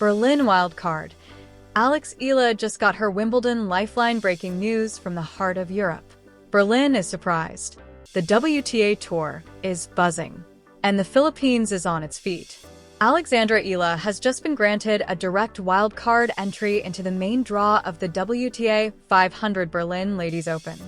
Berlin Wildcard. Alex Eala just got her Wimbledon lifeline breaking news from the heart of Europe. Berlin is surprised. The WTA Tour is buzzing. And the Philippines is on its feet. Alexandra Eala has just been granted a direct wildcard entry into the main draw of the WTA 500 Berlin Ladies Open.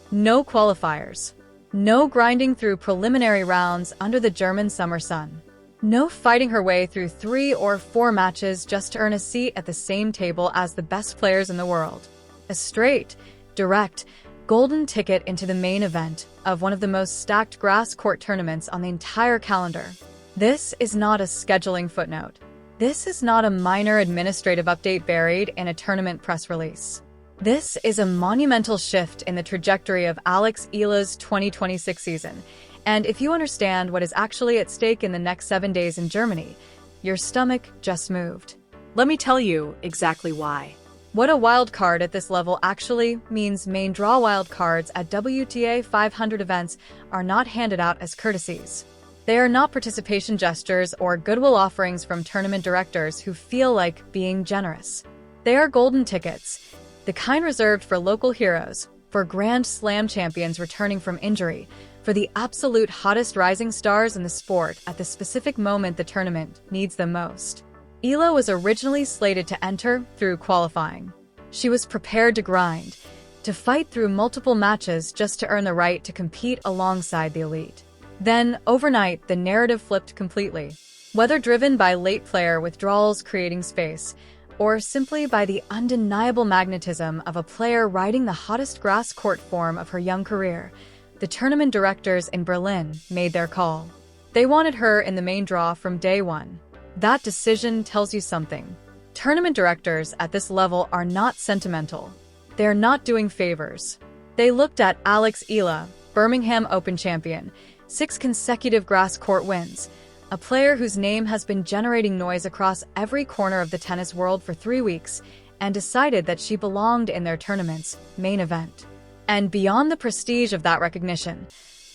No qualifiers. No grinding through preliminary rounds under the German summer sun. No fighting her way through 3 or 4 matches just to earn a seat at the same table as the best players in the world. A straight, direct, golden ticket into the main event of one of the most stacked grass court tournaments on the entire calendar. This is not a scheduling footnote. This is not a minor administrative update buried in a tournament press release. This is a monumental shift in the trajectory of Alex Eala's 2026 season. And if you understand what is actually at stake in the next 7 days in Germany, your stomach just moved. Let me tell you exactly why. What a wild card at this level actually means main draw wild cards at WTA 500 events are not handed out as courtesies. They are not participation gestures or goodwill offerings from tournament directors who feel like being generous. They are golden tickets, the kind reserved for local heroes, for Grand Slam champions returning from injury, for the absolute hottest rising stars in the sport at the specific moment the tournament needs them most. Eala was originally slated to enter through qualifying. She was prepared to grind, to fight through multiple matches just to earn the right to compete alongside the elite. Then, overnight, the narrative flipped completely. Whether driven by late player withdrawals creating space, or simply by the undeniable magnetism of a player riding the hottest grass court form of her young career, the tournament directors in Berlin made their call. They wanted her in the main draw from day one. That decision tells you something. Tournament directors at this level are not sentimental. They're not doing favors. They looked at Alex Eala, Birmingham Open champion, 6 consecutive grass court wins, a player whose name has been generating noise across every corner of the tennis world for 3 weeks, and decided that she belonged in their tournament's main event. And beyond the prestige of that recognition,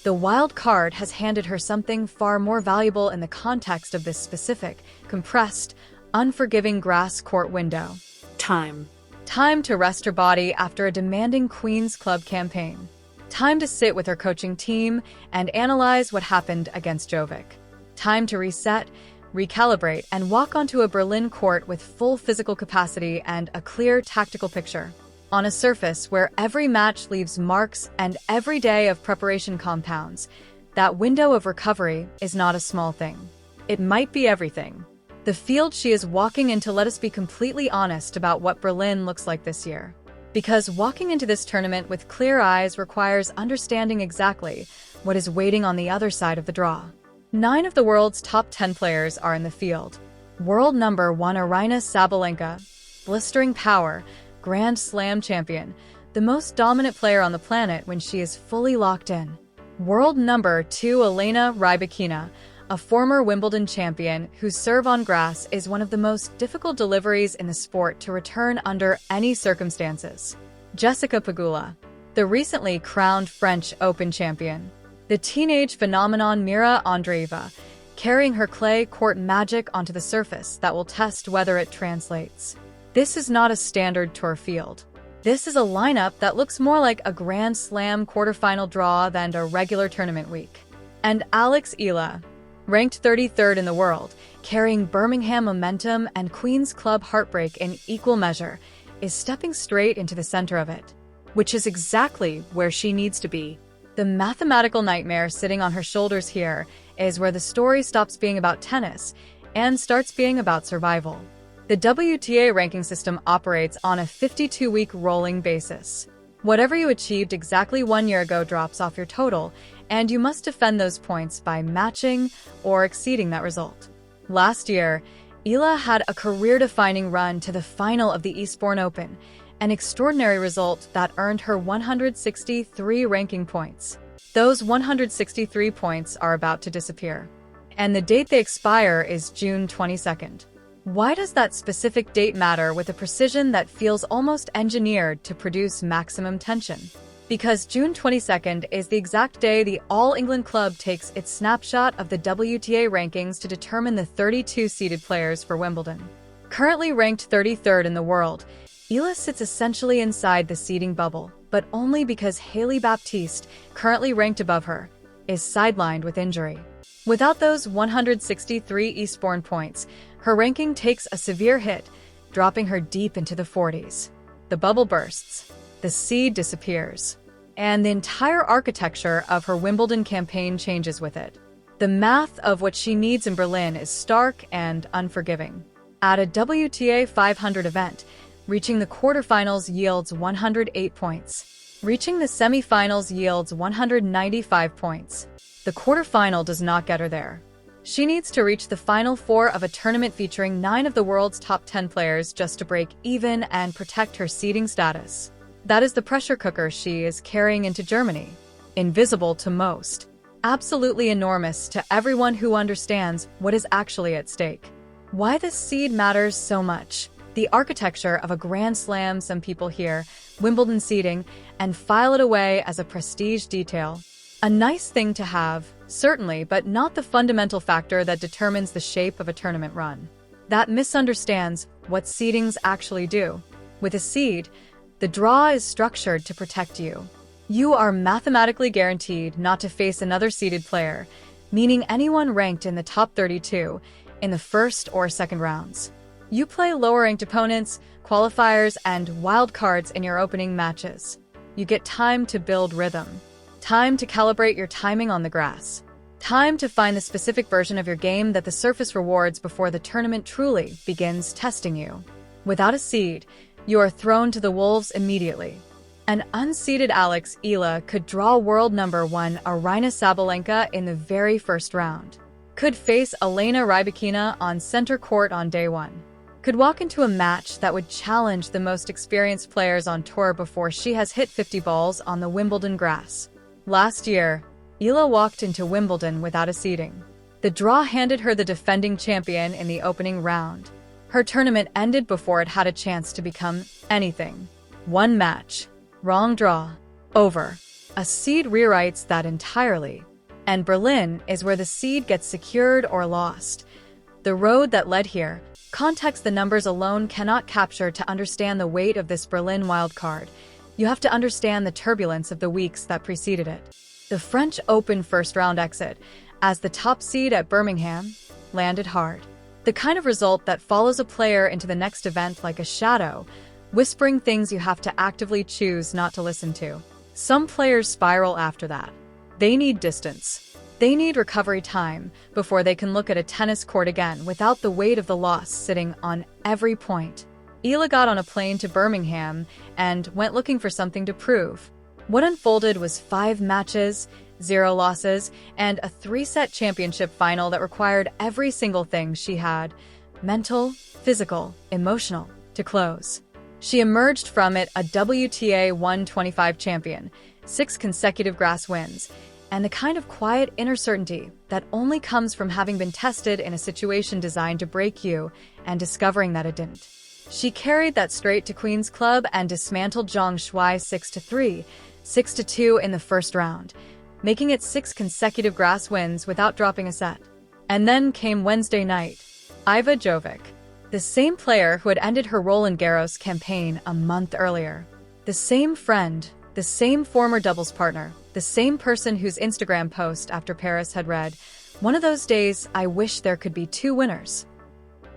the wild card has handed her something far more valuable in the context of this specific, compressed, unforgiving grass court window. Time. Time to rest her body after a demanding Queen's Club campaign. Time to sit with her coaching team and analyze what happened against Jovic. Time to reset, recalibrate, and walk onto a Berlin court with full physical capacity and a clear tactical picture. On a surface where every match leaves marks and every day of preparation compounds, that window of recovery is not a small thing. It might be everything. The field she is walking into, let us be completely honest about what Berlin looks like this year. Because walking into this tournament with clear eyes requires understanding exactly what is waiting on the other side of the draw. 9 of the world's top 10 players are in the field. World number 1 Aryna Sabalenka, blistering power, Grand Slam champion, the most dominant player on the planet when she is fully locked in. World number 2 Elena Rybakina, a former Wimbledon champion whose serve on grass is one of the most difficult deliveries in the sport to return under any circumstances. Jessica Pegula, the recently crowned French Open champion. The teenage phenomenon Mira Andreeva, carrying her clay court magic onto the surface that will test whether it translates. This is not a standard tour field. This is a lineup that looks more like a Grand Slam quarterfinal draw than a regular tournament week. And Alex Eala, ranked 33rd in the world, carrying Birmingham momentum and Queen's Club heartbreak in equal measure, is stepping straight into the center of it, which is exactly where she needs to be. The mathematical nightmare sitting on her shoulders here is where the story stops being about tennis and starts being about survival. The WTA ranking system operates on a 52-week rolling basis. Whatever you achieved exactly 1 year ago drops off your total, and you must defend those points by matching or exceeding that result. Last year, Eala had a career-defining run to the final of the Eastbourne Open, an extraordinary result that earned her 163 ranking points. Those 163 points are about to disappear, and the date they expire is June 22nd. Why does that specific date matter with a precision that feels almost engineered to produce maximum tension? Because June 22nd is the exact day the All England Club takes its snapshot of the WTA rankings to determine the 32 seeded players for Wimbledon. Currently ranked 33rd in the world, Eala sits essentially inside the seeding bubble, but only because Hailey Baptiste, currently ranked above her, is sidelined with injury. Without those 163 Eastbourne points, her ranking takes a severe hit, dropping her deep into the 40s. The bubble bursts, the seed disappears, and the entire architecture of her Wimbledon campaign changes with it. The math of what she needs in Berlin is stark and unforgiving. At a WTA 500 event, reaching the quarterfinals yields 108 points. Reaching the semifinals yields 195 points. The quarterfinal does not get her there. She needs to reach the final four of a tournament featuring 9 of the world's top 10 players just to break even and protect her seeding status. That is the pressure cooker she is carrying into Germany. Invisible to most. Absolutely enormous to everyone who understands what is actually at stake. Why this seed matters so much. The architecture of a Grand Slam, some people hear, Wimbledon seeding, and file it away as a prestige detail. A nice thing to have, certainly, but not the fundamental factor that determines the shape of a tournament run. That misunderstands what seedings actually do. With a seed, the draw is structured to protect you. You are mathematically guaranteed not to face another seeded player, meaning anyone ranked in the top 32, in the first or second rounds. You play lower-ranked opponents, qualifiers, and wildcards in your opening matches. You get time to build rhythm. Time to calibrate your timing on the grass. Time to find the specific version of your game that the surface rewards before the tournament truly begins testing you. Without a seed, you are thrown to the wolves immediately. An unseeded Alex Eala could draw world number 1 Aryna Sabalenka in the very first round. Could face Elena Rybakina on center court on day 1. Could walk into a match that would challenge the most experienced players on tour before she has hit 50 balls on the Wimbledon grass. Last year, Eala walked into Wimbledon without a seeding. The draw handed her the defending champion in the opening round. Her tournament ended before it had a chance to become anything. One match. Wrong draw. Over. A seed rewrites that entirely. And Berlin is where the seed gets secured or lost. The road that led here, context the numbers alone cannot capture to understand the weight of this Berlin wildcard. You have to understand the turbulence of the weeks that preceded it. The French Open first-round exit, as the top seed at Birmingham, landed hard. The kind of result that follows a player into the next event like a shadow, whispering things you have to actively choose not to listen to. Some players spiral after that. They need distance. They need recovery time before they can look at a tennis court again without the weight of the loss sitting on every point. Eala got on a plane to Birmingham and went looking for something to prove. What unfolded was 5 matches, 0 losses, and a 3-set championship final that required every single thing she had, mental, physical, emotional, to close. She emerged from it a WTA 125 champion, 6 consecutive grass wins, and the kind of quiet inner certainty that only comes from having been tested in a situation designed to break you and discovering that it didn't. She carried that straight to Queen's Club and dismantled Zhang Shuai 6-3, 6-2 in the first round, making it 6 consecutive grass wins without dropping a set. And then came Wednesday night. Iva Jovic, the same player who had ended her Roland Garros campaign a month earlier. The same friend, the same former doubles partner, the same person whose Instagram post after Paris had read, "One of those days I wish there could be 2 winners."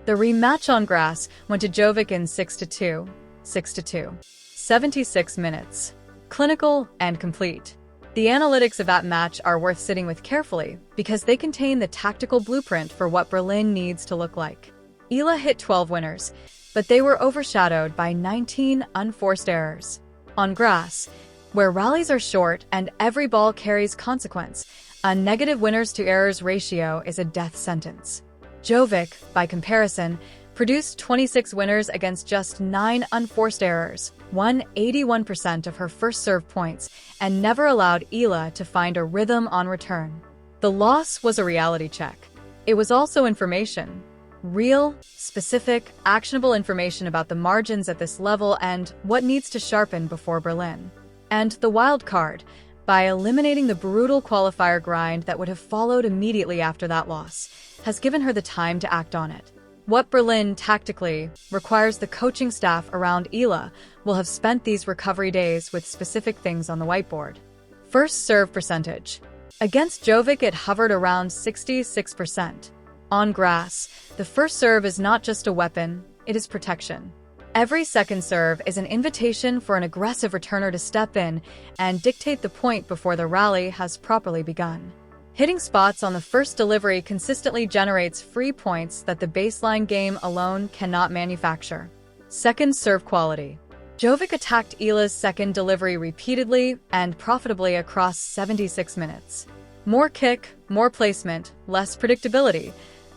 The rematch on grass went to Jovic in 6-2, 6-2. 76 minutes. Clinical and complete. The analytics of that match are worth sitting with carefully because they contain the tactical blueprint for what Berlin needs to look like. Eala hit 12 winners, but they were overshadowed by 19 unforced errors. On grass, where rallies are short and every ball carries consequence, a negative winners to errors ratio is a death sentence. Jovic, by comparison, produced 26 winners against just 9 unforced errors, won 81% of her first serve points, and never allowed Eala to find a rhythm on return. The loss was a reality check. It was also information. Real, specific, actionable information about the margins at this level and what needs to sharpen before Berlin. And the wild card, by eliminating the brutal qualifier grind that would have followed immediately after that loss, has given her the time to act on it. What Berlin tactically requires the coaching staff around Eala will have spent these recovery days with specific things on the whiteboard. First serve percentage. Against Jovic, it hovered around 66%. On grass, the first serve is not just a weapon, it is protection. Every second serve is an invitation for an aggressive returner to step in and dictate the point before the rally has properly begun. Hitting spots on the first delivery consistently generates free points that the baseline game alone cannot manufacture. Second serve quality. Jovic attacked Eala's second delivery repeatedly and profitably across 76 minutes. More kick, more placement, less predictability.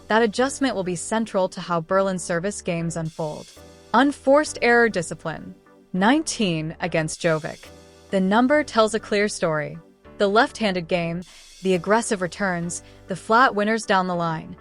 That adjustment will be central to how Berlin's service games unfold. Unforced error discipline. 19 against Jovic. The number tells a clear story. The left-handed game, the aggressive returns, the flat winners down the line.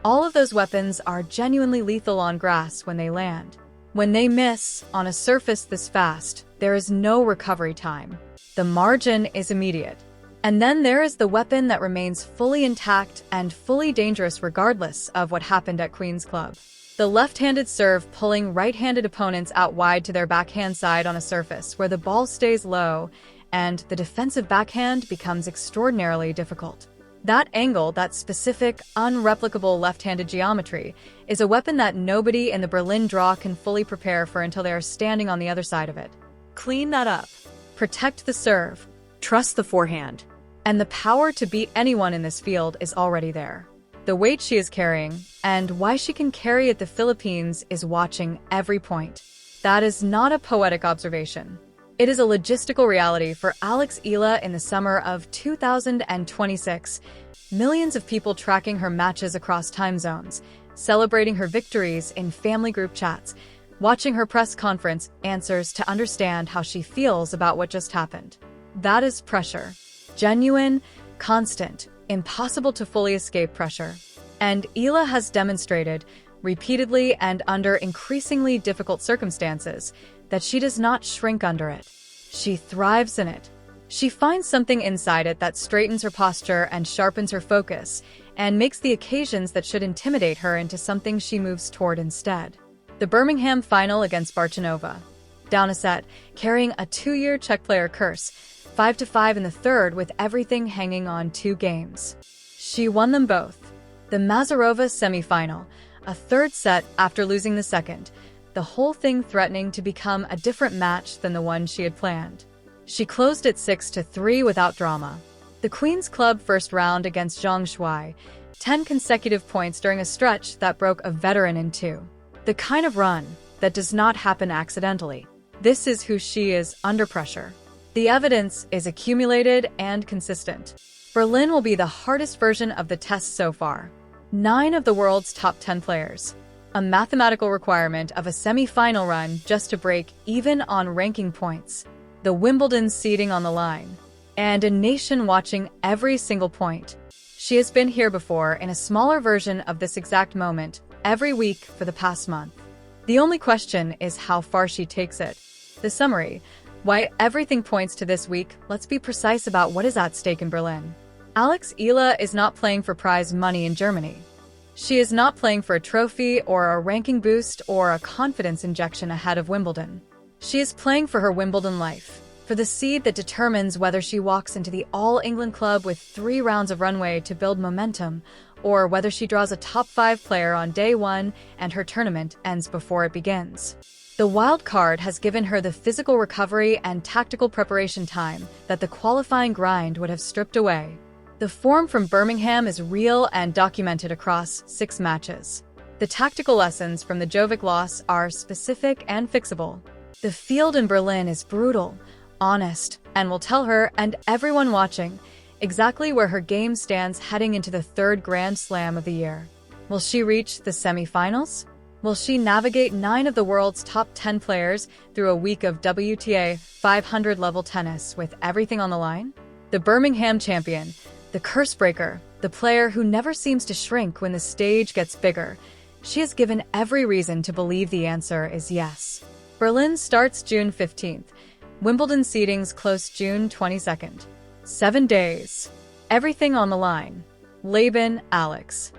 All of those weapons are genuinely lethal on grass when they land. When they miss on a surface this fast, there is no recovery time. The margin is immediate. And then there is the weapon that remains fully intact and fully dangerous regardless of what happened at Queen's Club. The left-handed serve pulling right-handed opponents out wide to their backhand side on a surface where the ball stays low and the defensive backhand becomes extraordinarily difficult. That angle, that specific, unreplicable left-handed geometry, is a weapon that nobody in the Berlin draw can fully prepare for until they are standing on the other side of it. Clean that up. Protect the serve. Trust the forehand. And the power to beat anyone in this field is already there. The weight she is carrying, and why she can carry it the Philippines, is watching every point. That is not a poetic observation. It is a logistical reality for Alex Eala in the summer of 2026. Millions of people tracking her matches across time zones, celebrating her victories in family group chats, watching her press conference answers to understand how she feels about what just happened. That is pressure. Genuine, constant, impossible to fully escape pressure. And Eala has demonstrated, repeatedly and under increasingly difficult circumstances, that she does not shrink under it. She thrives in it. She finds something inside it that straightens her posture and sharpens her focus, and makes the occasions that should intimidate her into something she moves toward instead. The Birmingham final against Barcelona. Down a set, carrying a 2-year Czech player curse, 5-5 in the third with everything hanging on 2 games. She won them both. The Mazarova semi-final, a third set after losing the second, the whole thing threatening to become a different match than the one she had planned. She closed it 6-3 without drama. The Queen's Club first round against Zhang Shuai, 10 consecutive points during a stretch that broke a veteran in 2. The kind of run that does not happen accidentally. This is who she is under pressure. The evidence is accumulated and consistent. Berlin will be the hardest version of the test so far. 9 of the world's top 10 players. A mathematical requirement of a semi-final run just to break even on ranking points. The Wimbledon seeding on the line. And a nation watching every single point. She has been here before in a smaller version of this exact moment every week for the past month. The only question is how far she takes it. The summary. Why everything points to this week, let's be precise about what is at stake in Berlin. Alex Eala is not playing for prize money in Germany. She is not playing for a trophy or a ranking boost or a confidence injection ahead of Wimbledon. She is playing for her Wimbledon life, for the seed that determines whether she walks into the All-England club with 3 rounds of runway to build momentum, or whether she draws a top 5 player on day 1 and her tournament ends before it begins. The Wildcard has given her the physical recovery and tactical preparation time that the qualifying grind would have stripped away. The form from Birmingham is real and documented across 6 matches. The tactical lessons from the Jovic loss are specific and fixable. The field in Berlin is brutal, honest, and will tell her and everyone watching exactly where her game stands heading into the 3rd Grand Slam of the year. Will she reach the semi-finals? Will she navigate 9 of the world's top 10 players through a week of WTA 500 level tennis with everything on the line? The Birmingham champion, the curse breaker, the player who never seems to shrink when the stage gets bigger. She has given every reason to believe the answer is yes. Berlin starts June 15th. Wimbledon seedings close June 22nd. 7 days. Everything on the line. Laban, Alex.